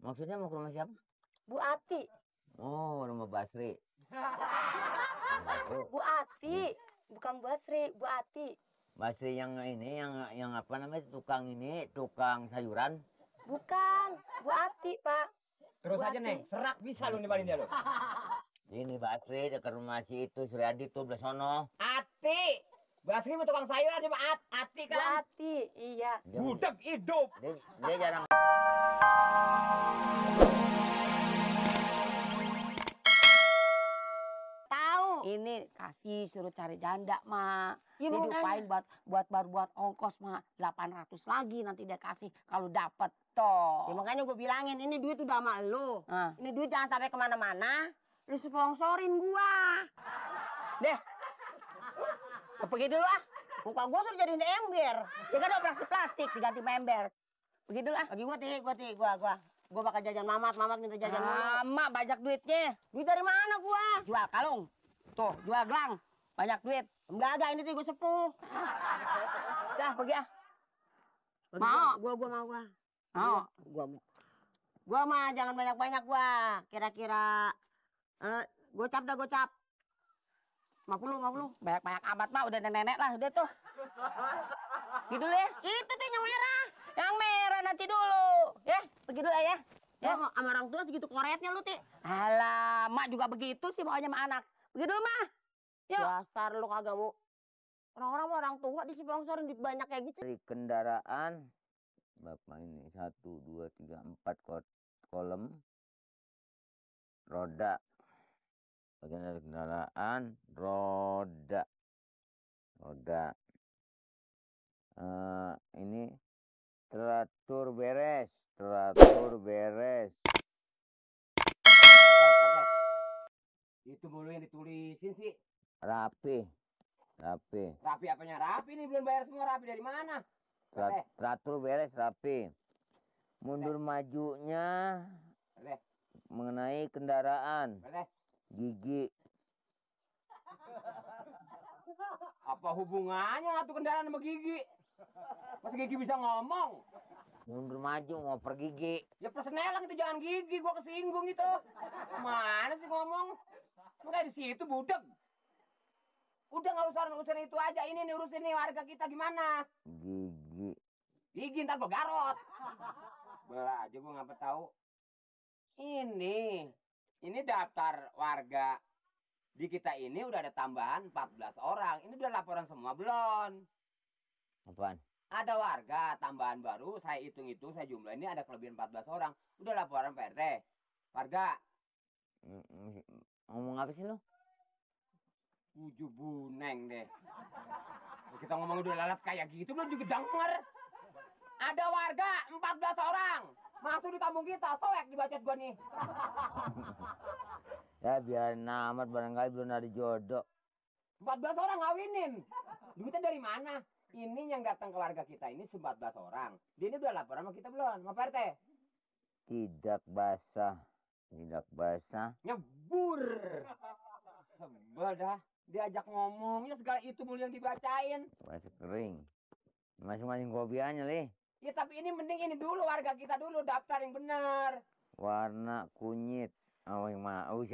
Maksudnya mau ke rumah siapa? Bu Ati. Oh, rumah Basri. Bu Ati, bukan Bu Basri, Bu Ati. Basri yang ini, yang apa namanya, tukang sayuran. Bukan, Bu Ati, Pak. Terus Bu aja, Ati. Neng. Serak bisa lu nibalin dia lu. Ini Basri dekat rumah si itu Suryadi tuh belah sono. Ati. Basri mau tukang sayuran dia Ati Bu kan. Ati, iya. Budak hidup. Dia jarang. Tahu. Ini kasih suruh cari janda, Mak. Ya, Dia makanya. diupain buat ongkos, Mak. 800 lagi nanti dia kasih kalau dapet toh. Ya makanya gue bilangin, ini duit udah sama lu. Ah. Ini duit jangan sampai kemana-mana. Lu sponsorin gua. Deh. Pergi dulu ah. Muka gua suruh jadiin ember. Ya kan operasi plastik diganti member. Pergi dulu ah. Bagi gua bakal jajan mamat minta jajan mulu. Mak banyak duitnya. Duit dari mana gua? Jual kalung. Tuh, jual gelang. Banyak duit. Enggak, ini tuh gua sepuh. Dah, pergi ah. Mau. Gua mau. Mau. Gua mah jangan banyak-banyak gua. Kira-kira gocap. 50. Banyak-banyak amat, Mak. Udah nenek lah, udah tuh. Gitu dulu ya. Itu tuh yang merah. Yang merah nanti dulu. Ya, pergi dulu ya. Ya, sama orang tua segitu koretnya lu, Ti. Alah, Mak juga begitu sih maunya sama anak. Pergi dulu, Mak. Yuk. Dasar lu kagak mau. Orang-orang mau orang tua disponsorin duit banyak kayak gitu. Dari kendaraan. Bapak ini 1, 2, 3, 4 kolom. Roda. Bagian dari kendaraan, roda. Ini teratur beres. Itu mulu yang ditulisin sih. Rapi. Rapi apanya rapi nih, belum bayar semua. Rapi dari mana? Teratur beres, rapi. Mundur majunya mengenai kendaraan. Gigi. Apa hubungannya ngatu kendaraan sama gigi? Masa gigi bisa ngomong? Mundur maju mau per gigi. Ya persenelang itu, jangan gigi, gua kesinggung itu. Mana sih ngomong? Lu kayak di situ budak. Udah nggak usah urusan itu aja, ini nih urusin nih warga kita gimana? Gigi ntar gua garot. Bah aja gua ngapa tahu. Ini daftar warga di kita ini udah ada tambahan 14 orang. Ini udah laporan semua belum? Apaan? Ada warga tambahan baru, saya hitung-hitung, saya jumlah ini ada kelebihan 14 orang. Udah laporan Pak RT. Warga. Ngomong apa sih lo? 7 buneng deh. Kita ngomong udah lalat kayak gitu, belum juga denger. Ada warga 14 orang. Masuk di kampung kita, soek dibacet gua nih. Ya biar amat, barangkali belum ada jodoh. 14 orang ngawinin. Duitnya dari mana? Ini yang datang ke warga kita ini 14 orang. Dia ini udah laporan sama kita belum? Sama Pak RT? Tidak basah. Nyebur. Sebel dah. Diajak ngomongnya segala itu mulu yang dibacain. Masih kering. Masing-masing kopiannya, Li. Ya tapi ini mending ini dulu, warga kita dulu daftar yang benar. Warna kunyit. Saya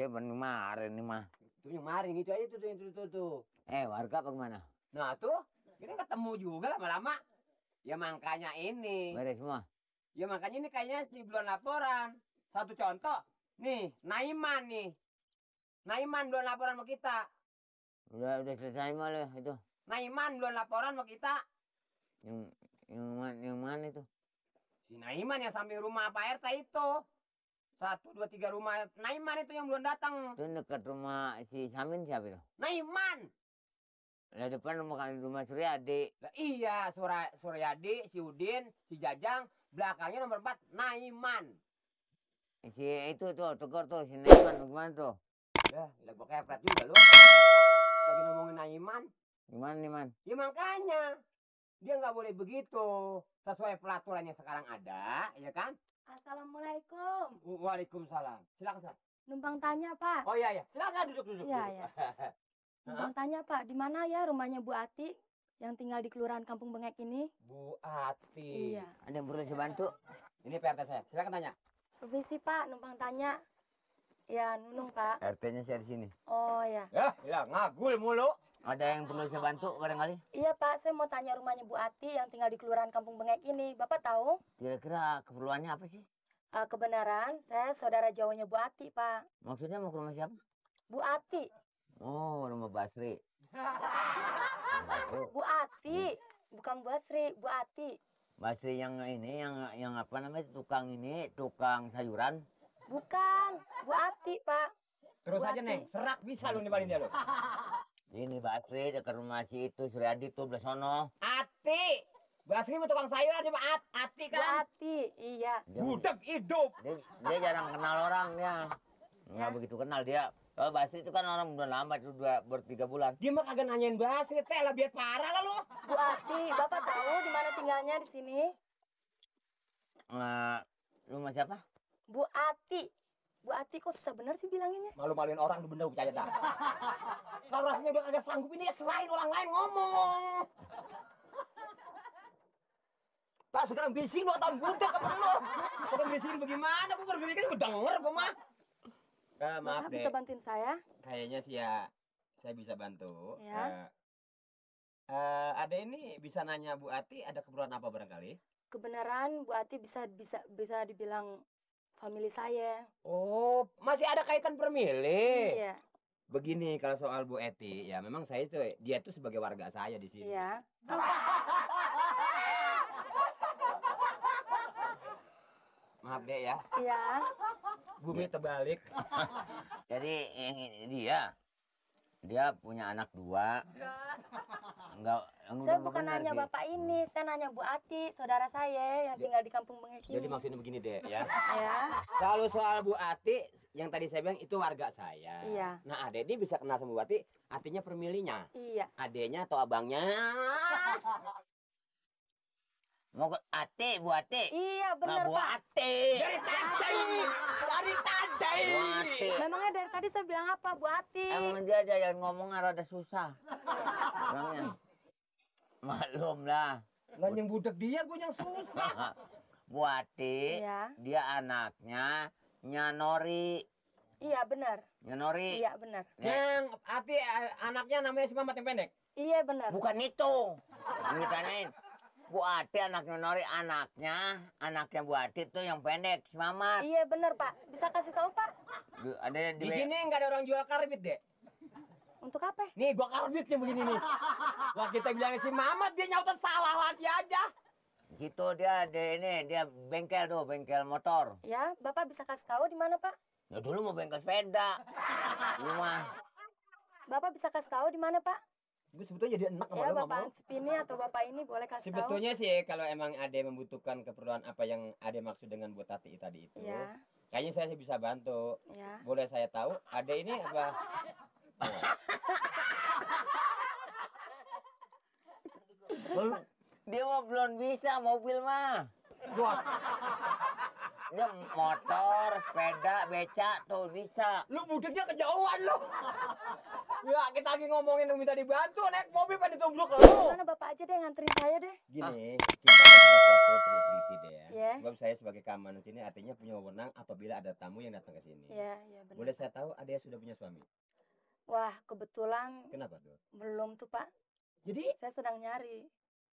kemarin nih mah. Itu yang kemarin itu aja tuh. Warga apa gimana? Nah tuh, ini ketemu juga lama-lama. Ya makanya ini. Beres semua? Ya makanya ini kayaknya belum laporan. Satu contoh, nih, Naiman nih. Naiman belum laporan sama kita. Udah selesai malah itu. Naiman belum laporan sama kita. Yang mana itu? Si Naiman yang samping rumah Pak RT itu. 1, 2, 3 rumah Naiman itu yang belum datang. Itu dekat rumah si Samin siapa itu? Naiman. Di depan rumah Suryadi. Nah, iya, Suryadi, si Udin, si Jajang, belakangnya nomor 4 Naiman. Si itu tuh, Tegor tuh, si Naiman gimana tuh? Ya, gua kepret juga lu. Lagi ngomongin Naiman. Gimana Naiman? Ya makanya dia nggak boleh begitu. Sesuai peraturannya sekarang ada, ya kan? Assalamualaikum. Waalaikumsalam. Silakan, Sar. Numpang tanya, Pak. Oh iya. Silakan duduk. Iya. Numpang tanya, Pak, di mana ya rumahnya Bu Ati yang tinggal di Kelurahan Kampung Bengek ini? Bu Ati. Iya. Ada yang perlu saya bantu? Ini PRT saya. Silakan tanya. Permisi Pak, numpang tanya. Ya, Nunung Pak. RT-nya saya di sini. Oh ya. Ya, ngagul mulu. Ada yang perlu saya bantu barangkali? Iya Pak, saya mau tanya rumahnya Bu Ati yang tinggal di Kelurahan Kampung Bengek ini. Bapak tahu? Kira-kira keperluannya apa sih? Kebenaran, saya saudara jauhnya Bu Ati Pak. Maksudnya mau ke rumah siapa? Bu Ati. Oh, rumah Basri. Bu Ati. Bukan Bu Asri, Bu Ati. Basri yang ini, yang apa namanya, tukang sayuran. Bukan, Bu Ati Pak. Terus Bu aja, Ati. Neng. Serak bisa lu nibalin dia lu. Ini Basri dekat rumah si itu Suryadi tuh belah sono. Ati. Basri mau tukang sayur aja, Pak. Ati Bu kan. Ati, iya. Budak hidup. Dia jarang kenal orang dia. Nggak begitu kenal dia. Kalau Basri itu kan orang udah lama, itu bertiga bulan. Dia mah kagak nanyain Basri, teh lah biar parah lah lu. Bu Ati, Bapak tahu di mana tinggalnya di sini? Rumah siapa? Bu Ati. Bu Ati kok susah bener sih bilanginnya? Malu-maluin orang lu bener percaya dah. Kalau rasanya udah kagak sanggup ini, selain orang lain ngomong. Pak, sekarang bising 2 tahun budak apa lu? Sekarang bising bagaimana? Gua berpikir gua denger gua mah. Maaf Bapak deh. bisa bantuin saya? Kayaknya sih ya saya bisa bantu. Ya. Ada ini bisa nanya Bu Ati ada keperluan apa barangkali? Kebenaran Bu Ati bisa dibilang family saya. Oh, masih ada kaitan permili. Iya, Begini kalau soal Bu Eti, ya memang saya tuh dia tuh sebagai warga saya di sini. iya. Maaf deh ya, Iya. bumi terbalik. Jadi dia punya anak 2. Enggak. Saya bukan nanya Bapak ini, saya nanya Bu Ati, saudara saya yang tinggal di Kampung Bengek ini. Jadi maksudnya begini deh ya. Ya. Kalau soal Bu Ati, yang tadi saya bilang itu warga saya. Iya. Nah, adek ini bisa kenal sama Bu Ati, artinya permilinya. Iya. Adeknya atau abangnya? Mau ke Ate, Bu Ate. Iya, benar Bu Pak. Ate. Dari tadi, dari tadi. Bu Ate. Memangnya dari tadi saya bilang apa, Bu Ati? Emang dia yang ngomongnya rada susah. Orangnya. Maklum lah. Lah yang budak dia, gue yang susah. Bu Ate, Iya. dia anaknya Nyanori. Iya, benar. Nyanori. Iya, benar. Yang Ati anaknya namanya si Mamat yang pendek. Iya, benar. Bukan itu. Ini tanyain. Bu Ate anaknya Nori, anaknya Bu Ate tuh yang pendek, si Mamat. Iya, benar Pak. Bisa kasih tahu Pak? Ada Di sini nggak ada orang jual karbit deh. Untuk apa? Nih gua karbitnya begini nih. Wah kita bilangin si Mamat dia nyautan salah lagi aja. Gitu dia bengkel tuh, bengkel motor. Ya, Bapak bisa kasih tahu di mana Pak? Ya dulu mau bengkel sepeda. Rumah. Bapak bisa kasih tahu di mana Pak? Gue sebetulnya jadi enak sama Ya, lu Bapak Ansip ini atau Bapak ini boleh kasih tahu. Sebetulnya sih kalau emang Ade membutuhkan keperluan apa yang Ade maksud dengan Bu Tati tadi itu. Ya, Kayaknya saya sih bisa bantu. ya. Boleh saya tahu Ade ini apa? Terus Pak? Dia mah belum bisa mobil mah. Wah, Dia motor, sepeda, beca tuh bisa. lu budaknya kejauhan lu. Ya kita lagi ngomongin minta dibantu naik mobil pada tumbluk lu. Mana Bapak aja deh nganterin saya deh. Gini, kita kan sesuatu perlu teliti deh ya. Iya. Sebab saya sebagai keamanan sini artinya punya wewenang apabila ada tamu yang datang ke sini. Ya, ya benar. Boleh saya tahu Ade sudah punya suami? Wah, kebetulan Kenapa tuh? belum tuh Pak. Jadi Saya sedang nyari.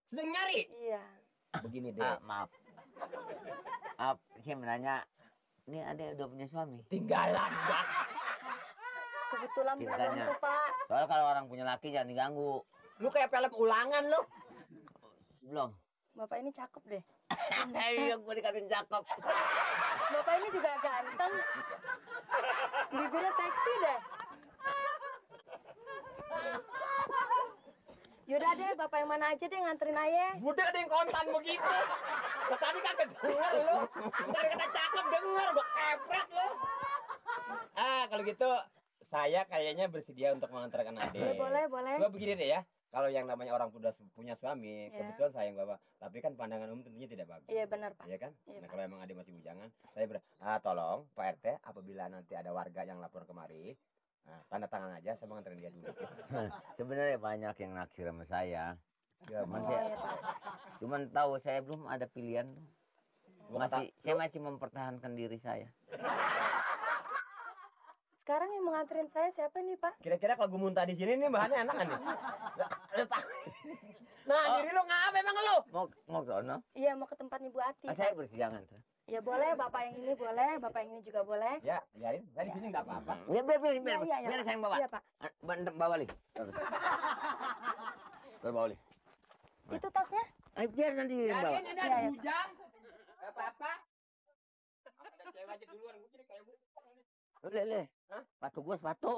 sedang nyari. Iya. Begini deh. Maaf. Saya menanya, ini ada udah punya suami? Tinggalan enggak. Kebetulan belum Cintanya. tuh Pak. Soalnya kalau orang punya laki jangan diganggu. Lu kayak film ulangan lu. Belum. Bapak ini cakep deh. Iya, gue dikatain cakep. Bapak ini juga ganteng. Bibirnya seksi deh. Yaudah deh, Bapak yang mana aja deh nganterin ayah. Budak ada yang kontan begitu. Lah tadi kagak denger lu. Ntar kata cakep denger, udah kepret lu. Kalau gitu saya kayaknya bersedia untuk mengantarkan Ade. Boleh, boleh. Coba begini deh ya. Kalau yang namanya orang udah punya suami, Ya. kebetulan sayang Bapak. Tapi kan pandangan umum tentunya tidak bagus. Iya benar Pak. Iya kan? Iya, Nah Pak. kalau emang Ade masih bujangan, saya tolong Pak RT apabila nanti ada warga yang lapor kemari, tanda tangan aja saya mengantarin dia dulu. Sebenarnya banyak yang naksir sama saya. Ya, Cuman Oh, saya, iya, Pak. cuman tahu saya belum ada pilihan tuh. Saya masih mempertahankan diri saya. Sekarang yang menganterin saya siapa nih, Pak? Kira-kira kalau gue muntah di sini nih bahannya enak kan nih? Udah tahu. Nah, diri lu ngapa emang lu? Mau ke sono? Iya, mau ke tempatnya Bu Ati. Saya bersidangan. Ya boleh, Bapak yang ini boleh, Bapak yang ini juga boleh. Ya, biarin. Saya di sini nggak apa-apa. Biar Iya, biar saya yang bawa. Iya, Pak. Bawa li. Bawa li. Itu tasnya? Biar nanti yang bawa. Biarin, ini ada bujang. Nggak apa-apa. Ada cewek aja duluan, gue jadi kayak bu. Le. Hah? Sepatu gue sepatu.